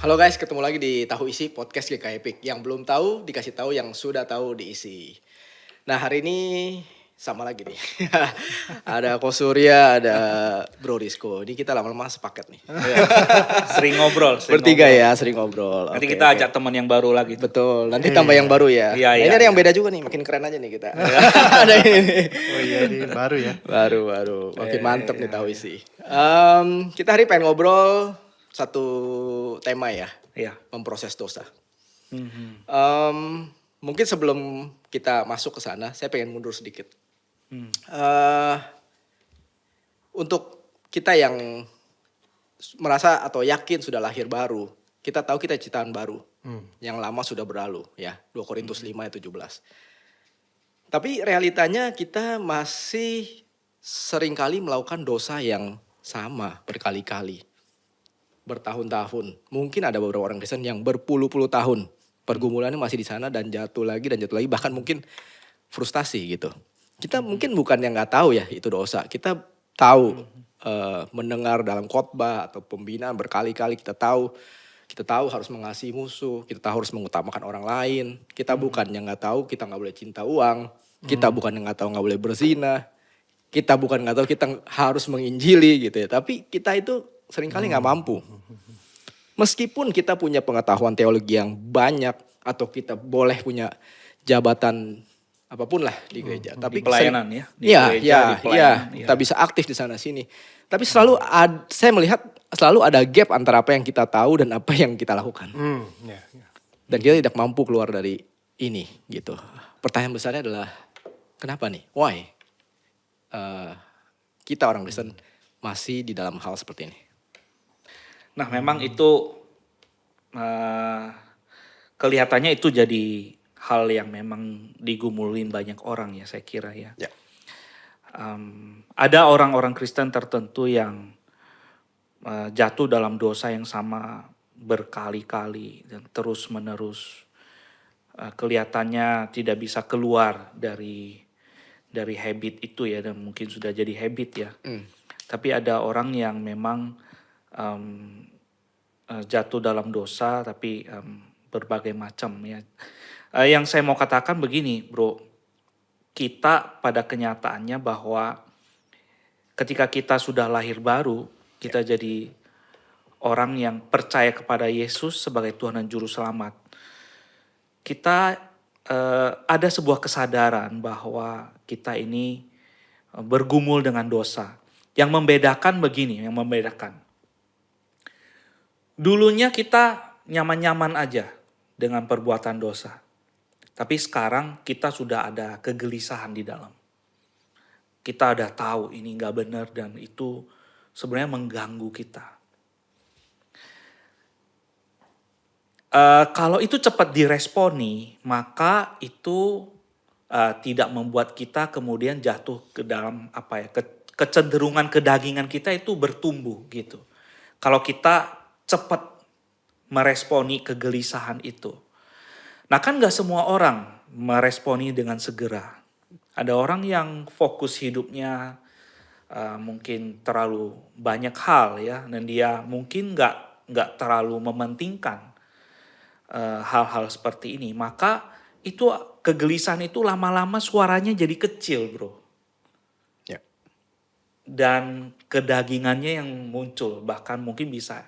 Halo guys, ketemu lagi di Tahu Isi Podcast GK Epic. Yang belum tahu dikasih tahu, yang sudah tahu diisi. Nah hari ini sama lagi nih. Ada Ko Surya, ada Bro Rizko. Ini kita lama-lama sepaket nih. Sering ngobrol. Bertiga ya, sering ngobrol. Nanti Oke, kita oke. ajak teman yang baru lagi. Betul, nanti tambah yang baru ya. Iya, Nah, iya, ini ada yang iya. beda juga nih, makin keren aja nih kita. Ada ini. Oh iya, ini baru ya. Baru. Makin mantep nih Tahu iya. Isi. Kita hari pengen ngobrol satu tema ya, Iya. memproses dosa. Mhm. Mungkin sebelum kita masuk ke sana, saya pengen mundur sedikit. Hmm. Untuk kita yang merasa atau yakin sudah lahir baru, kita tahu kita ciptaan baru. Yang lama sudah berlalu ya, 2 Korintus 5 ayat 17. Tapi realitanya kita masih seringkali melakukan dosa yang sama berkali-kali. Bertahun-tahun. Mungkin ada beberapa orang Kristen yang berpuluh-puluh tahun pergumulannya masih di sana dan jatuh lagi, bahkan mungkin frustasi gitu. Kita mungkin bukan yang nggak tahu ya itu dosa. Kita tahu mendengar dalam khotbah atau pembinaan berkali-kali kita tahu harus mengasihi musuh, kita tahu harus mengutamakan orang lain. Kita bukan yang nggak tahu kita nggak boleh cinta uang, kita bukan yang nggak tahu nggak boleh berzina, kita bukan nggak tahu kita harus menginjili gitu ya. Tapi kita itu seringkali nggak mampu. Meskipun kita punya pengetahuan teologi yang banyak atau kita boleh punya jabatan apapun lah di gereja, tapi Di pelayanan ya. Di Iya, gereja, di pelayanan, iya. kita bisa aktif di sana sini. Tapi saya melihat selalu ada gap antara apa yang kita tahu dan apa yang kita lakukan. Ya. Dan kita tidak mampu keluar dari ini gitu. Pertanyaan besarnya adalah kenapa nih? Why? Kita orang Kristen masih di dalam hal seperti ini. Nah, memang itu kelihatannya itu jadi hal yang memang digumulin banyak orang ya, saya kira ya. Ya. Ada orang-orang Kristen tertentu yang jatuh dalam dosa yang sama berkali-kali dan terus-menerus. Kelihatannya tidak bisa keluar dari habit itu ya, dan mungkin sudah jadi habit ya. Tapi ada orang yang memang jatuh dalam dosa tapi berbagai macam ya. Yang saya mau katakan begini, bro, kita pada kenyataannya bahwa ketika kita sudah lahir baru, kita jadi orang yang percaya kepada Yesus sebagai Tuhan dan Juru Selamat. Kita ada sebuah kesadaran bahwa kita ini bergumul dengan dosa. Yang membedakan begini, dulunya kita nyaman-nyaman aja dengan perbuatan dosa. Tapi sekarang kita sudah ada kegelisahan di dalam. Kita udah tahu ini gak benar dan itu sebenarnya mengganggu kita. Kalau itu cepat diresponi, maka itu tidak membuat kita kemudian jatuh ke dalam kecenderungan kedagingan kita itu bertumbuh gitu. Kalau kita cepat meresponi kegelisahan itu. Nah kan gak semua orang meresponi dengan segera. Ada orang yang fokus hidupnya mungkin terlalu banyak hal ya, dan dia mungkin gak terlalu mementingkan hal-hal seperti ini. Maka itu kegelisahan itu lama-lama suaranya jadi kecil, bro. Ya. Dan kedagingannya yang muncul, bahkan mungkin bisa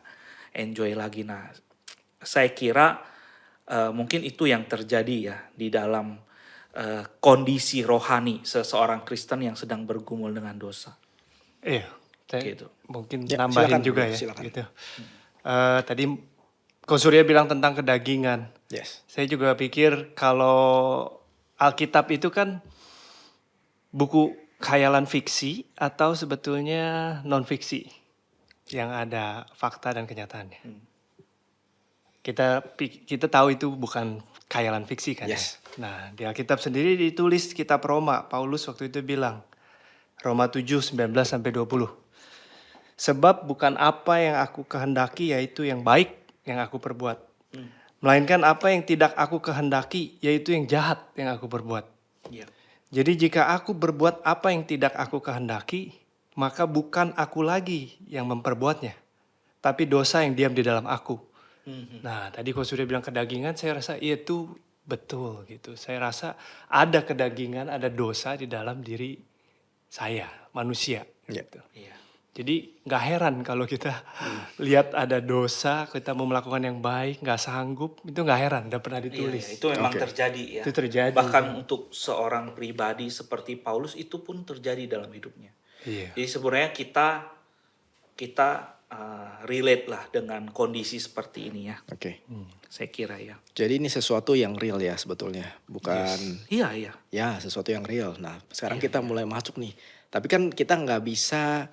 enjoy lagi. Nah, saya kira mungkin itu yang terjadi ya di dalam kondisi rohani seseorang Kristen yang sedang bergumul dengan dosa. Iya, saya Gitu. mungkin Ya, nambahin silakan, juga Bro, ya. silakan. Gitu. Tadi Ko Surya bilang tentang kedagingan. Yes. Saya juga pikir kalau Alkitab itu kan buku khayalan fiksi atau sebetulnya non fiksi yang ada fakta dan kenyataannya. Kita tahu itu bukan khayalan fiksi kan Yes. ya. Nah, di Alkitab sendiri ditulis kitab Roma, Paulus waktu itu bilang Roma 7:19-20. Sebab bukan apa yang aku kehendaki yaitu yang baik yang aku perbuat. Melainkan apa yang tidak aku kehendaki yaitu yang jahat yang aku perbuat. Iya. Jadi jika aku berbuat apa yang tidak aku kehendaki, maka bukan aku lagi yang memperbuatnya, tapi dosa yang diam di dalam aku. Nah, tadi kau sudah bilang kedagingan, saya rasa itu betul gitu. Saya rasa ada kedagingan, ada dosa di dalam diri saya, manusia. Ya. Gitu. Iya. Jadi nggak heran kalau kita lihat ada dosa, kita mau melakukan yang baik, nggak sanggup, itu nggak heran, udah pernah Iya, ditulis. iya, itu memang Oke. terjadi ya. Itu terjadi. Bahkan untuk seorang pribadi seperti Paulus itu pun terjadi dalam hidupnya. Iya. Jadi sebenarnya kita relate lah dengan kondisi seperti ini ya. Oke. Saya kira ya. Jadi ini sesuatu yang real ya sebetulnya, bukan Iya, iya. ya sesuatu yang real. Nah sekarang kita mulai masuk nih, tapi kan kita nggak bisa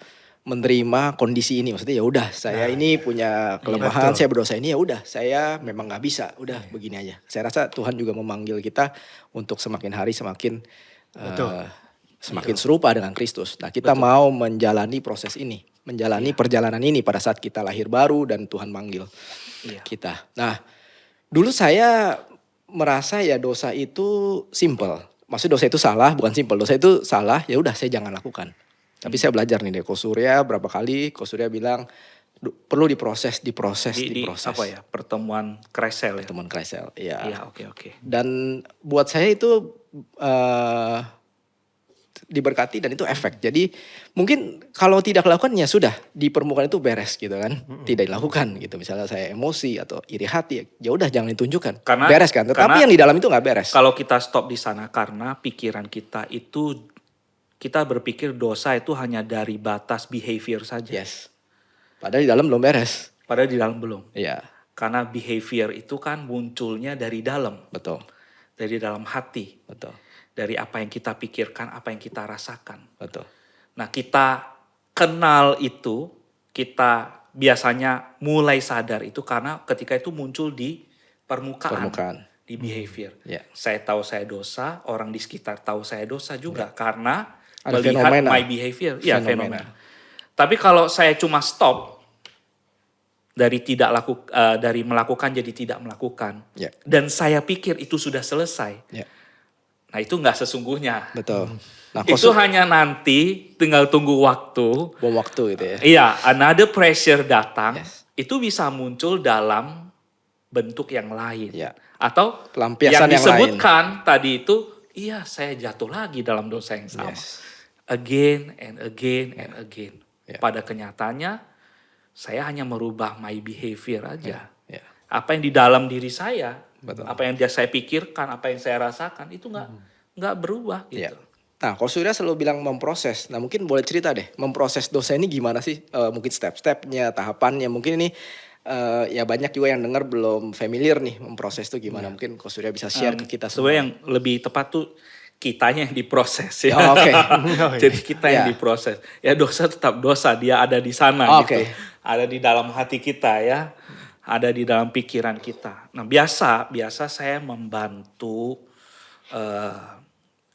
menerima kondisi ini. Maksudnya ya udah saya ini punya kelemahan, saya berdosa ini ya udah saya memang nggak bisa, udah begini aja. Saya rasa Tuhan juga memanggil kita untuk semakin hari semakin semakin serupa dengan Kristus. Nah kita mau menjalani proses ini, menjalani perjalanan ini pada saat kita lahir baru dan Tuhan manggil Iya. kita. Nah dulu saya merasa ya dosa itu simple. Maksudnya dosa itu salah, bukan simple. Dosa itu salah, ya udah saya jangan lakukan. Tapi saya belajar nih dari Ko Surya berapa kali. Ko Surya bilang perlu diproses. Di apa ya? Pertemuan Kresel ya. Teman Kreisel, ya. Iya, oke. Dan buat saya itu diberkati dan itu efek. Jadi mungkin kalau tidak dilakukan ya sudah di permukaan itu beres gitu kan. Tidak dilakukan gitu. Misalnya saya emosi atau iri hati, ya udah jangan ditunjukkan. Beres kan. Tetapi yang di dalam itu nggak beres. Kalau kita stop di sana karena pikiran kita itu kita berpikir dosa itu hanya dari batas behavior saja. Yes. Padahal di dalam belum beres. Padahal di dalam belum. Iya, Karena behavior itu kan munculnya dari dalam, betul. dari dalam hati, Betul. dari apa yang kita pikirkan, apa yang kita rasakan. Betul. Nah, kita kenal itu, kita biasanya mulai sadar itu karena ketika itu muncul di permukaan. Di behavior. Ya. Saya tahu saya dosa, orang di sekitar tahu saya dosa juga karena Ada melihat fenomena. my behavior. Iya, Fenomena. fenomena. Tapi kalau saya cuma stop dari dari melakukan jadi tidak melakukan, Ya. dan saya pikir itu sudah selesai. Ya. Nah, itu nggak sesungguhnya. Betul. Nah, Itu hanya nanti tinggal tunggu waktu. bom waktu gitu ya. Iya, another pressure datang, Yes. itu bisa muncul dalam bentuk yang lain. Ya. Atau Pelampiasan yang disebutkan tadi itu, iya saya jatuh lagi dalam dosa yang sama. Yes. Again and again and again. Ya. Pada kenyataannya, saya hanya merubah my behavior aja. Ya. Apa yang di dalam diri saya, Betul. apa yang saya pikirkan, apa yang saya rasakan, itu nggak berubah Ya. gitu. Nah, kalau Surya selalu bilang memproses. Nah, mungkin boleh cerita deh, memproses dosa ini gimana sih? Mungkin step-stepnya, tahapannya. Mungkin ini ya banyak juga yang dengar belum familiar nih memproses itu gimana. Mungkin kalau Surya bisa share ke kita semua. Sebenarnya yang lebih tepat tuh kitanya yang diproses ya. Oh, oke. Jadi kita yang Ya. diproses. Ya dosa tetap dosa, dia ada di sana Oke. gitu. Ada di dalam hati kita ya. Ada di dalam pikiran kita. Nah, biasa saya membantu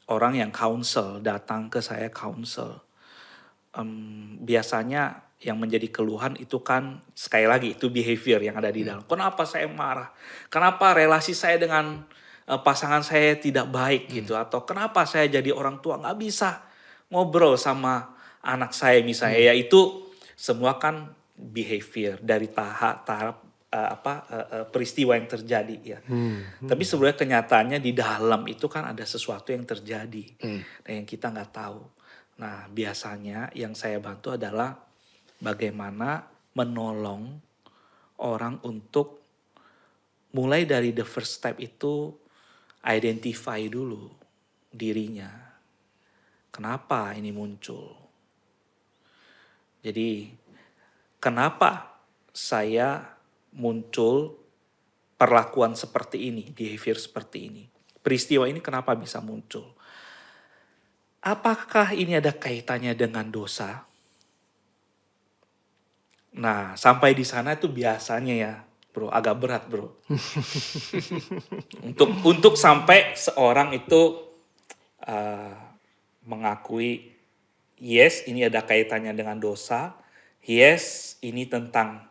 orang yang counsel, datang ke saya counsel. Biasanya yang menjadi keluhan itu kan sekali lagi itu behavior yang ada di dalam. Kenapa saya marah? Kenapa relasi saya dengan pasangan saya tidak baik gitu? Atau kenapa saya jadi orang tua nggak bisa ngobrol sama anak saya misalnya? Ya itu semua kan behavior dari tahap peristiwa yang terjadi ya. Tapi sebenarnya kenyataannya di dalam itu kan ada sesuatu yang terjadi dan yang kita nggak tahu. Nah, biasanya yang saya bantu adalah bagaimana menolong orang untuk mulai dari the first step itu identify dulu dirinya. Kenapa ini muncul? Jadi kenapa saya muncul perlakuan seperti ini, behavior seperti ini? Peristiwa ini kenapa bisa muncul? Apakah ini ada kaitannya dengan dosa? Nah, sampai di sana itu biasanya ya, bro, agak berat, bro. Untuk sampai seorang itu mengakui, yes, ini ada kaitannya dengan dosa. Yes, ini tentang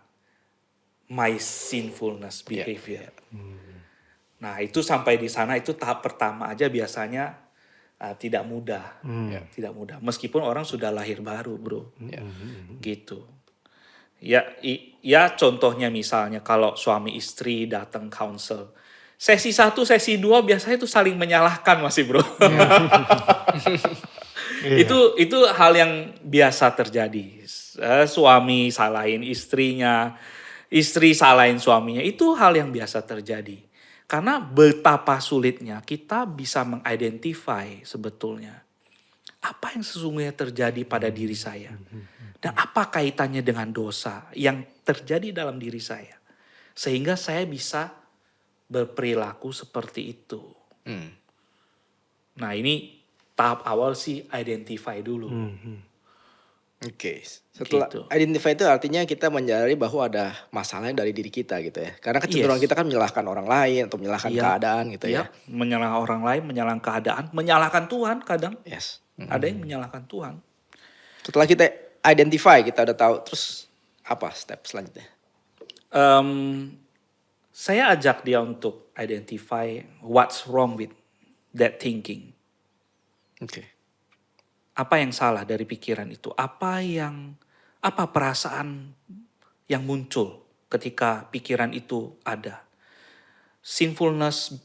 my sinfulness behavior. Nah, itu sampai di sana itu tahap pertama aja biasanya tidak mudah. Tidak mudah. Meskipun orang sudah lahir baru, bro. Gitu. Ya contohnya misalnya kalau suami istri datang counsel. Sesi 1, sesi 2 biasanya itu saling menyalahkan masih bro. Itu hal yang biasa terjadi. Suami salahin istrinya, istri salahin suaminya. Itu hal yang biasa terjadi. Karena betapa sulitnya kita bisa mengidentify sebetulnya apa yang sesungguhnya terjadi pada diri saya. Dan apa kaitannya dengan dosa yang terjadi dalam diri saya. Sehingga saya bisa berperilaku seperti itu. Nah ini tahap awal sih identify dulu. Oke, setelah Gitu. identify itu artinya kita menyadari bahwa ada masalahnya dari diri kita gitu ya. Karena kecenderungan Yes. kita kan menyalahkan orang lain atau menyalahkan Iya. keadaan gitu Iya, ya. menyalahkan orang lain, menyalahkan keadaan, menyalahkan Tuhan kadang. Yes. Ada yang menyalahkan Tuhan. Setelah kita identify, kita udah tahu, terus apa step selanjutnya? Saya ajak dia untuk identify what's wrong with that thinking. Oke. Apa yang salah dari pikiran itu? Apa perasaan yang muncul ketika pikiran itu ada? Sinfulness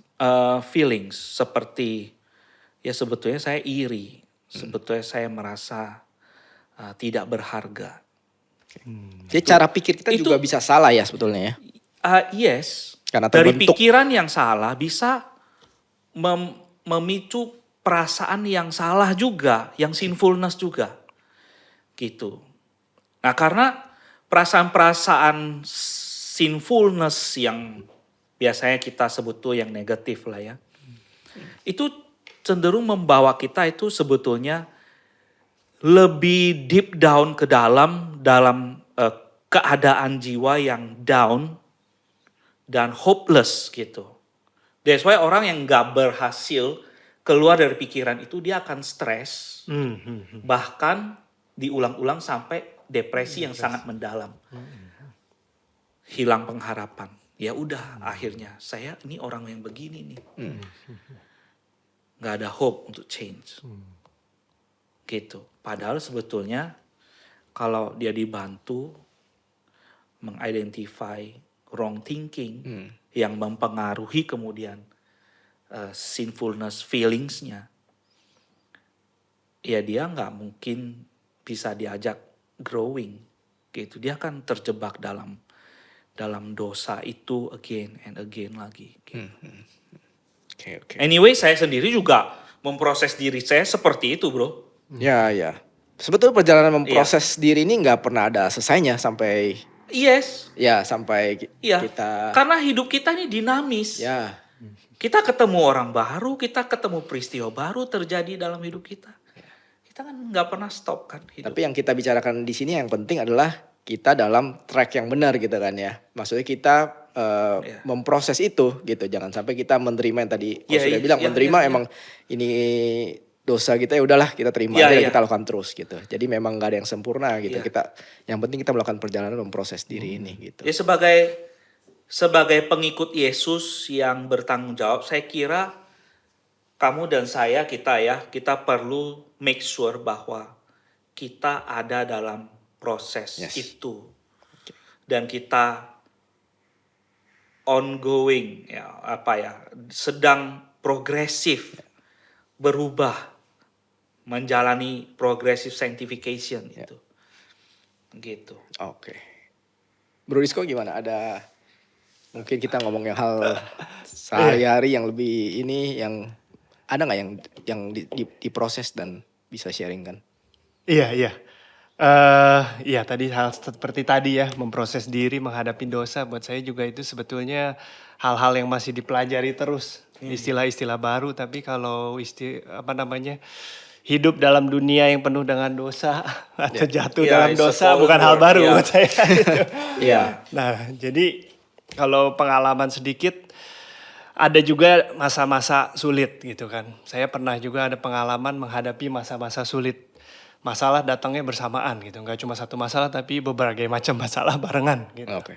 feelings seperti ya sebetulnya saya iri, sebetulnya saya merasa tidak berharga. Jadi cara pikir kita juga bisa salah ya sebetulnya ya. Yes, Karena dari terbentuk. pikiran yang salah bisa memicu perasaan yang salah juga, yang sinfulness juga. Gitu. Nah karena perasaan-perasaan sinfulness yang biasanya kita sebut tuh yang negatif lah ya. Itu cenderung membawa kita itu sebetulnya lebih deep down ke dalam keadaan jiwa yang down dan hopeless gitu. That's why orang yang gak berhasil keluar dari pikiran itu dia akan stres, bahkan diulang-ulang sampai depresi yang sangat mendalam. Hilang pengharapan. Ya udah akhirnya saya ini orang yang begini nih. Gak ada hope untuk change. Gitu. Padahal sebetulnya kalau dia dibantu mengidentify wrong thinking yang mempengaruhi kemudian sinfulness feelingsnya, ya dia nggak mungkin bisa diajak growing gitu. Dia akan terjebak dalam dosa itu again and again lagi. Gitu. Oke. Anyway, saya sendiri juga memproses diri saya seperti itu, bro. Ya. Sebetulnya perjalanan memproses diri ini nggak pernah ada selesainya sampai Yes. kita Karena hidup kita ini dinamis. ya. Kita ketemu orang baru, kita ketemu peristiwa baru terjadi dalam hidup kita. Kita kan nggak pernah stop kan hidup. Tapi yang kita bicarakan di sini yang penting adalah kita dalam track yang benar gitu kan ya. Maksudnya kita memproses itu gitu. Jangan sampai kita menerima yang tadi sudah bilang menerima emang ini dosa kita, ya udahlah kita terima aja dan kita lakukan terus gitu. Jadi memang nggak ada yang sempurna gitu. Yang penting kita melakukan perjalanan memproses diri ini gitu. Ya sebagai pengikut Yesus yang bertanggung jawab, saya kira kamu dan saya kita perlu make sure bahwa kita ada dalam proses itu. Dan kita ongoing sedang progresif berubah, menjalani progressive sanctification itu. Gitu. Oke. Bro Rizko gimana? Ada mungkin kita ngomong yang hal sehari-hari yang lebih ini, yang ada nggak yang diproses dan bisa sharing kan? Iya. Iya tadi hal seperti tadi ya, memproses diri menghadapi dosa, buat saya juga itu sebetulnya hal-hal yang masih dipelajari terus, istilah-istilah baru. Tapi kalau hidup dalam dunia yang penuh dengan dosa atau jatuh dalam dosa bukan hal baru buat saya. Iya. Nah jadi kalau pengalaman sedikit, ada juga masa-masa sulit gitu kan. Saya pernah juga ada pengalaman menghadapi masa-masa sulit. Masalah datangnya bersamaan gitu. Nggak cuma satu masalah tapi berbagai macam masalah barengan gitu. Oke.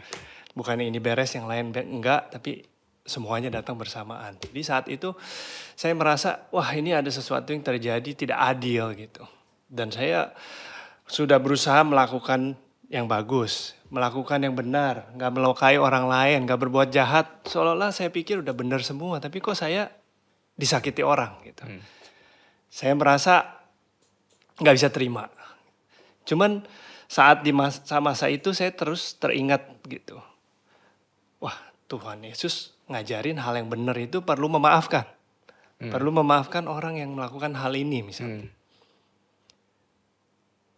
Bukan ini beres yang lain enggak, tapi semuanya datang bersamaan. Jadi saat itu saya merasa wah ini ada sesuatu yang terjadi tidak adil gitu. Dan saya sudah berusaha melakukan yang bagus, melakukan yang benar, nggak melukai orang lain, nggak berbuat jahat. Seolah-olah saya pikir udah benar semua, tapi kok saya disakiti orang gitu. Saya merasa nggak bisa terima. Cuman saat di masa itu saya terus teringat gitu. Wah, Tuhan Yesus ngajarin hal yang benar itu perlu memaafkan. Perlu memaafkan orang yang melakukan hal ini misalnya.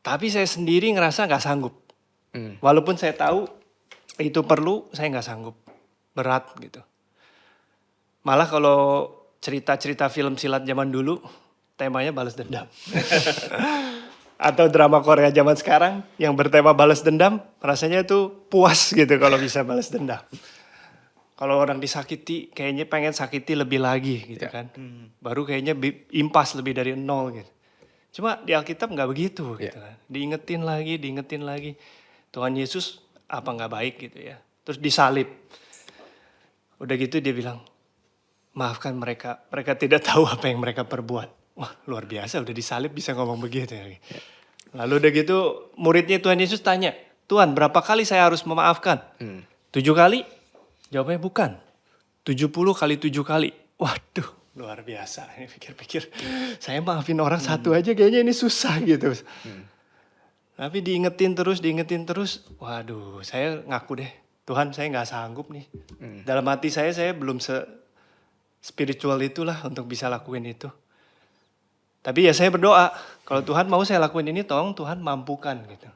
Tapi saya sendiri ngerasa nggak sanggup. Walaupun saya tahu itu perlu, saya nggak sanggup. Berat gitu. Malah kalau cerita-cerita film silat zaman dulu, temanya balas dendam. Atau drama Korea zaman sekarang yang bertema balas dendam, rasanya itu puas gitu kalau bisa balas dendam. Kalau orang disakiti, kayaknya pengen sakiti lebih lagi gitu kan. Baru kayaknya impas lebih dari 0 gitu. Cuma di Alkitab nggak begitu gitu kan. Diingetin lagi. Tuhan Yesus apa nggak baik gitu ya. Terus disalib. Udah gitu dia bilang, maafkan mereka tidak tahu apa yang mereka perbuat. Wah luar biasa, udah disalib bisa ngomong begitu ya. Lalu udah gitu muridnya Tuhan Yesus tanya, Tuhan berapa kali saya harus memaafkan? 7 kali? Jawabnya bukan. 70 kali 7 kali. Waduh, luar biasa. Ini pikir-pikir, saya maafin orang satu aja kayaknya ini susah gitu. Tapi diingetin terus. Waduh, saya ngaku deh. Tuhan saya nggak sanggup nih. Dalam hati saya belum spiritual itulah untuk bisa lakuin itu. Tapi ya saya berdoa, kalau Tuhan mau saya lakuin ini, tolong Tuhan mampukan gitu.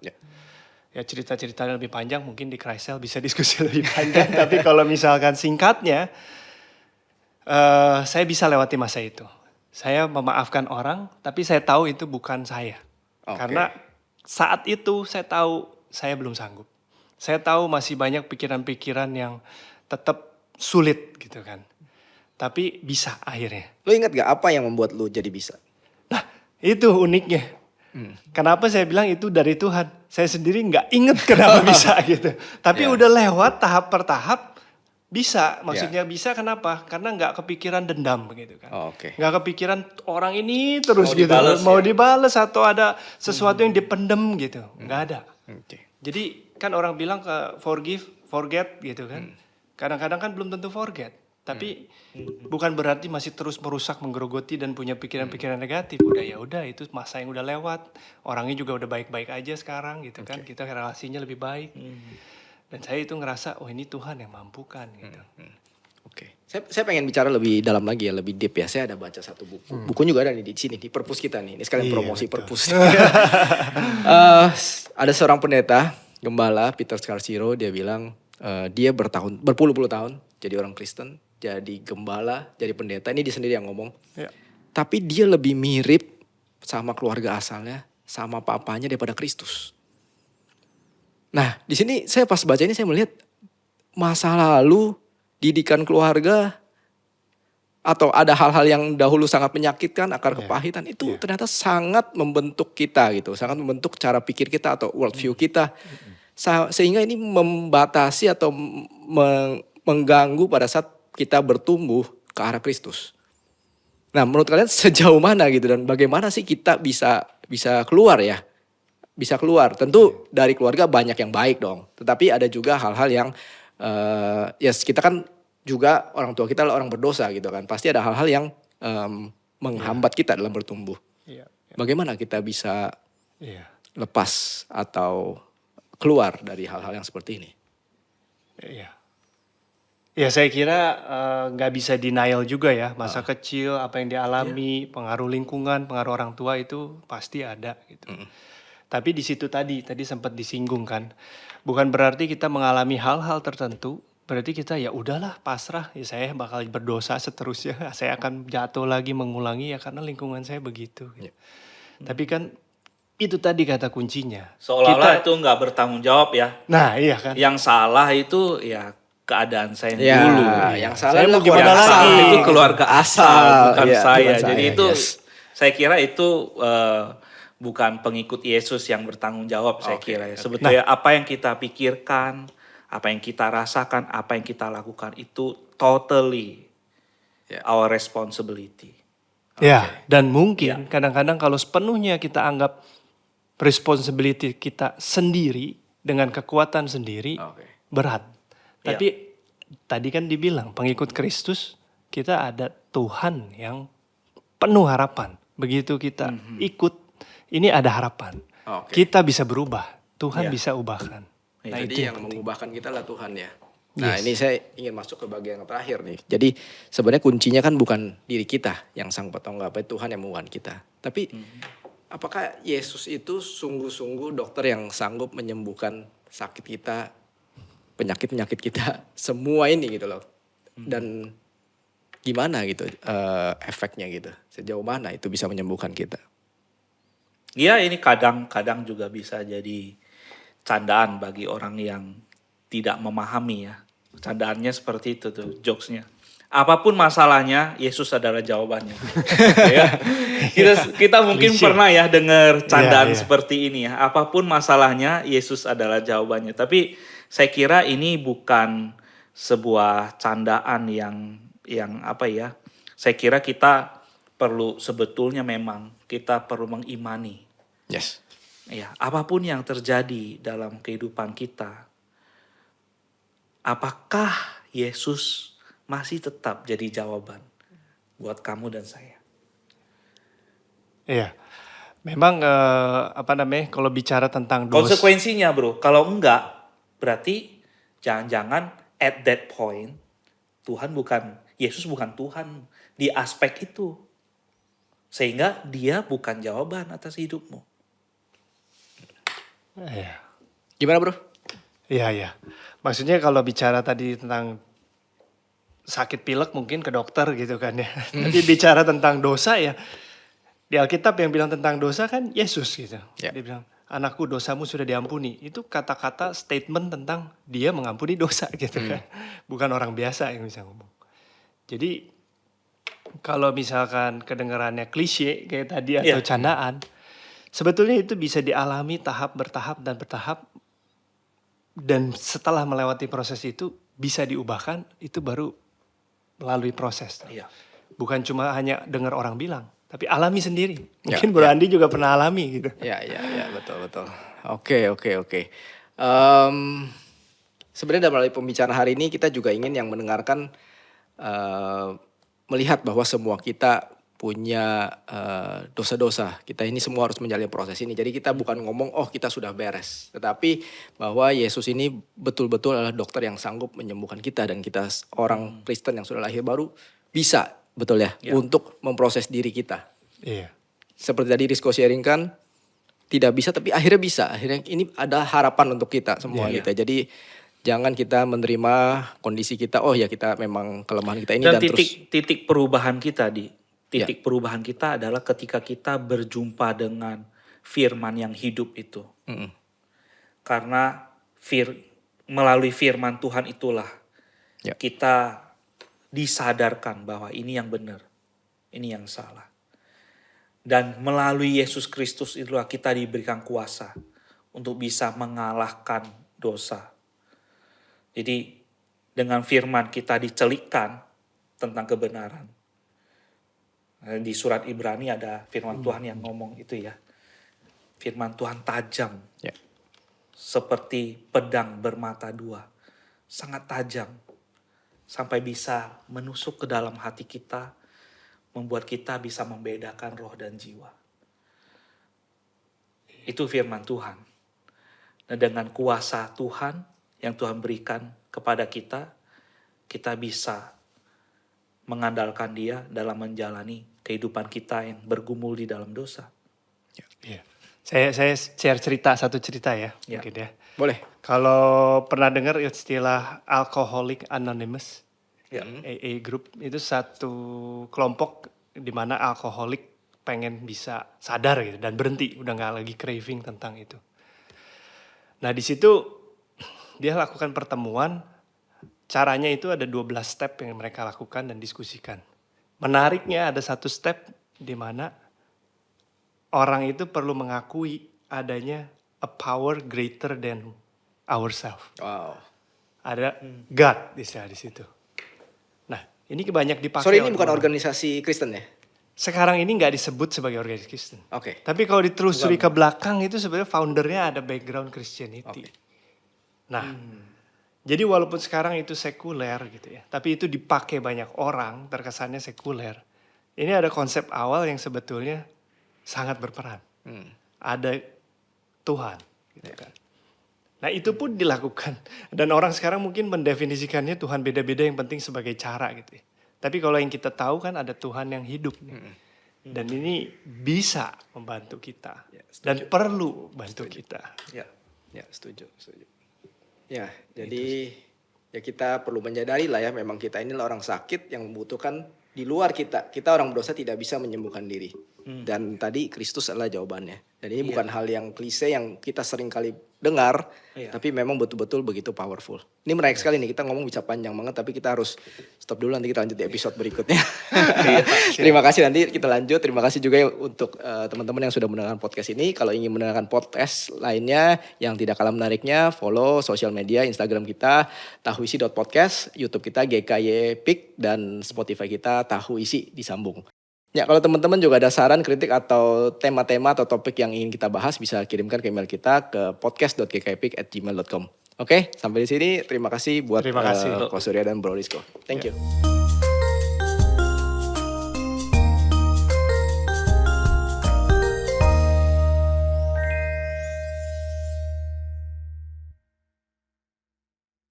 Ya cerita-cerita lebih panjang mungkin di Christcell bisa diskusi lebih panjang. Tapi kalau misalkan singkatnya, saya bisa lewati masa itu. Saya memaafkan orang, tapi saya tahu itu bukan saya. Karena saat itu saya tahu saya belum sanggup. Saya tahu masih banyak pikiran-pikiran yang tetap sulit gitu kan. Tapi bisa akhirnya. Lu ingat gak apa yang membuat lu jadi bisa? Nah itu uniknya. Kenapa saya bilang itu dari Tuhan? Saya sendiri nggak inget kenapa bisa gitu. Tapi udah lewat tahap per tahap bisa. Maksudnya bisa kenapa? Karena nggak kepikiran dendam begitu kan. Nggak kepikiran orang ini terus Mau gitu. dibales, Mau dibales atau ada sesuatu yang dipendem gitu. Nggak ada. Jadi kan orang bilang ke forgive, forget gitu kan. Kadang-kadang kan belum tentu forget. Tapi bukan berarti masih terus merusak, menggerogoti dan punya pikiran-pikiran negatif. Ya udah itu masa yang udah lewat. Orangnya juga udah baik-baik aja sekarang gitu kan. Kita relasinya lebih baik. Dan saya itu ngerasa, oh ini Tuhan yang mampukan gitu. Saya pengen bicara lebih dalam lagi ya, lebih deep ya. Saya ada baca satu buku. Buku juga ada nih di sini, di perpus kita nih. Ini sekalian promosi perpus. Ada seorang pendeta, gembala Peter Scarsiro, dia bilang dia berpuluh-puluh tahun jadi orang Kristen. Jadi gembala, jadi pendeta, ini dia sendiri yang ngomong. Tapi dia lebih mirip sama keluarga asalnya, sama papanya daripada Kristus. Nah, di sini saya pas baca ini saya melihat masa lalu, didikan keluarga, atau ada hal-hal yang dahulu sangat menyakitkan, akar kepahitan, itu ternyata sangat membentuk kita gitu, sangat membentuk cara pikir kita atau worldview kita. Sehingga ini membatasi atau mengganggu pada saat kita bertumbuh ke arah Kristus. Nah, menurut kalian sejauh mana gitu dan bagaimana sih kita bisa keluar ya? Bisa keluar. Tentu dari keluarga banyak yang baik dong. Tetapi ada juga hal-hal yang kita kan juga orang tua kita adalah orang berdosa gitu kan. Pasti ada hal-hal yang menghambat kita dalam bertumbuh. Bagaimana kita bisa lepas atau keluar dari hal-hal yang seperti ini? Ya saya kira nggak bisa denial juga ya. Masa kecil, apa yang dialami, pengaruh lingkungan, pengaruh orang tua itu pasti ada gitu. Tapi di situ tadi sempat disinggung kan. Bukan berarti kita mengalami hal-hal tertentu, berarti kita ya udahlah pasrah. Ya saya bakal berdosa seterusnya. Saya akan jatuh lagi, mengulangi ya karena lingkungan saya begitu. Gitu. Tapi kan itu tadi kata kuncinya. Seolah-olah itu nggak bertanggung jawab ya. Nah iya kan. Yang salah itu ya keadaan saya dulu. Yang salah Saya mau adalah gimana keluarga lagi? Itu keluarga asal, bukan saya. bukan Jadi saya, itu yes. saya kira itu bukan pengikut Yesus yang bertanggung jawab saya kira. Sebetulnya apa yang kita pikirkan, apa yang kita rasakan, apa yang kita lakukan itu totally our responsibility. Ya, dan mungkin kadang-kadang kalau sepenuhnya kita anggap responsibility kita sendiri dengan kekuatan sendiri Oke. berat. Ya. Tapi tadi kan dibilang pengikut Kristus kita ada Tuhan yang penuh harapan. Begitu kita ikut, ini ada harapan. Oke. Kita bisa berubah. Tuhan Ya. bisa ubahkan. Ya. Nah, Jadi itu yang yang penting. mengubahkan kita lah Tuhan ya. Nah Yes. ini saya ingin masuk ke bagian yang terakhir nih. Jadi sebenarnya kuncinya kan bukan diri kita yang sanggup atau enggak, apa Tuhan yang mengubahkan kita. Tapi apakah Yesus itu sungguh-sungguh dokter yang sanggup menyembuhkan sakit kita, penyakit-penyakit kita, semua ini gitu loh. Dan gimana gitu efeknya gitu. Sejauh mana itu bisa menyembuhkan kita. Ya ini kadang-kadang juga bisa jadi candaan bagi orang yang tidak memahami ya. Candaannya seperti itu tuh, jokesnya. Apapun masalahnya, Yesus adalah jawabannya. Ya. Kita mungkin Klise. pernah ya dengar candaan Iya, iya. seperti ini ya. Apapun masalahnya, Yesus adalah jawabannya. Tapi saya kira ini bukan sebuah candaan yang apa ya. Saya kira kita perlu sebetulnya memang kita perlu mengimani. Yes. Ya, apapun yang terjadi dalam kehidupan kita, apakah Yesus masih tetap jadi jawaban buat kamu dan saya? Iya. Memang apa namanya? Kalau bicara tentang dosa, Konsekuensinya bro, kalau enggak, berarti jangan-jangan at that point, Yesus bukan Tuhan di aspek itu. Sehingga dia bukan jawaban atas hidupmu. iya. Gimana bro? Iya, iya. Maksudnya kalau bicara tadi tentang sakit pilek mungkin ke dokter gitu kan ya. Tapi bicara tentang dosa ya, di Alkitab yang bilang tentang dosa kan Yesus gitu. Ya. Dia bilang, anakku dosamu sudah diampuni. Itu kata-kata statement tentang dia mengampuni dosa gitu kan. Bukan orang biasa yang bisa ngomong. Jadi kalau misalkan kedengarannya klise kayak tadi atau Iya. candaan, sebetulnya itu bisa dialami bertahap dan bertahap. Dan setelah melewati proses itu bisa diubahkan, itu baru melalui proses. Iya. Bukan cuma hanya dengar orang bilang, tapi alami sendiri. Ya, Mungkin Bro Andi juga pernah alami gitu. Ya, betul. Oke. Sebenarnya melalui pembicaraan hari ini kita juga ingin yang mendengarkan melihat bahwa semua kita punya dosa-dosa. Kita ini semua harus menjalani proses ini. Jadi kita bukan ngomong kita sudah beres. Tetapi bahwa Yesus ini betul-betul adalah dokter yang sanggup menyembuhkan kita. Dan kita orang Kristen yang sudah lahir baru bisa betul ya, Ya. untuk memproses diri kita. Iya. Seperti tadi Rizko sharing kan, tidak bisa tapi akhirnya bisa. Akhirnya ini ada harapan untuk kita semua Iya. gitu. Jadi jangan kita menerima kondisi kita, kita memang kelemahan kita ini Dan dan terus titik perubahan kita perubahan kita adalah ketika kita berjumpa dengan firman yang hidup itu. Mm-mm. Karena melalui firman Tuhan itulah Ya. kita disadarkan bahwa ini yang benar, ini yang salah. Dan melalui Yesus Kristus itulah kita diberikan kuasa untuk bisa mengalahkan dosa. Jadi dengan firman kita dicelikkan tentang kebenaran. Di surat Ibrani ada firman Tuhan yang ngomong itu ya. Firman Tuhan tajam. Ya. Seperti pedang bermata dua. Sangat tajam. Sampai bisa menusuk ke dalam hati kita. Membuat kita bisa membedakan roh dan jiwa. Itu firman Tuhan. Nah, dengan kuasa Tuhan yang Tuhan berikan kepada kita, kita bisa mengandalkan Dia dalam menjalani kehidupan kita yang bergumul di dalam dosa. Iya. Saya share satu cerita ya, Ya. mungkin ya. boleh. Kalau pernah dengar istilah Alcoholic Anonymous, Ya. AA Group, itu satu kelompok di mana alkoholik pengen bisa sadar gitu dan berhenti, udah nggak lagi craving tentang itu. Nah di situ dia lakukan pertemuan, caranya itu ada 12 step yang mereka lakukan dan diskusikan. Menariknya ada satu step di mana orang itu perlu mengakui adanya a power greater than ourselves. Wow. Ada God di situ. Nah, ini banyak dipakai. Sorry, ini oleh bukan orang. organisasi Kristen ya? Sekarang ini nggak disebut sebagai organisasi Kristen. Oke. Tapi kalau ditelusuri ke belakang itu sebenarnya foundernya ada background Christianity. Oke. Nah, jadi walaupun sekarang itu sekuler gitu ya, tapi itu dipakai banyak orang, terkesannya sekuler. Ini ada konsep awal yang sebetulnya sangat berperan. Ada Tuhan, gitu kan. Nah itu pun dilakukan. Dan orang sekarang mungkin mendefinisikannya Tuhan beda-beda, yang penting sebagai cara gitu ya. Tapi kalau yang kita tahu kan ada Tuhan yang hidup nih. Dan ini bisa membantu kita. Dan perlu bantu kita. Ya, setuju. Ya, jadi ya kita perlu menyadari lah ya, memang kita inilah orang sakit yang membutuhkan di luar kita. Kita orang berdosa tidak bisa menyembuhkan diri. Dan tadi Kristus adalah jawabannya. Dan ini bukan hal yang klise yang kita sering kali dengar, tapi memang betul-betul begitu powerful. Ini menarik sekali nih, kita ngomong bisa panjang banget, tapi kita harus stop dulu, nanti kita lanjut di episode berikutnya. Terima kasih, nanti kita lanjut. Terima kasih juga untuk teman-teman yang sudah mendengarkan podcast ini. Kalau ingin mendengarkan podcast lainnya yang tidak kalah menariknya, follow sosial media Instagram kita tahuisi.podcast, YouTube kita GKYPIK, dan Spotify kita Tahu Isi disambung. Ya, kalau teman-teman juga ada saran, kritik, atau tema-tema atau topik yang ingin kita bahas, bisa kirimkan ke email kita ke podcast.gkpik@gmail.com. Oke, sampai di sini. Terima kasih buat Terima kasih. Ko Surya dan Bro Rizko. Thank you.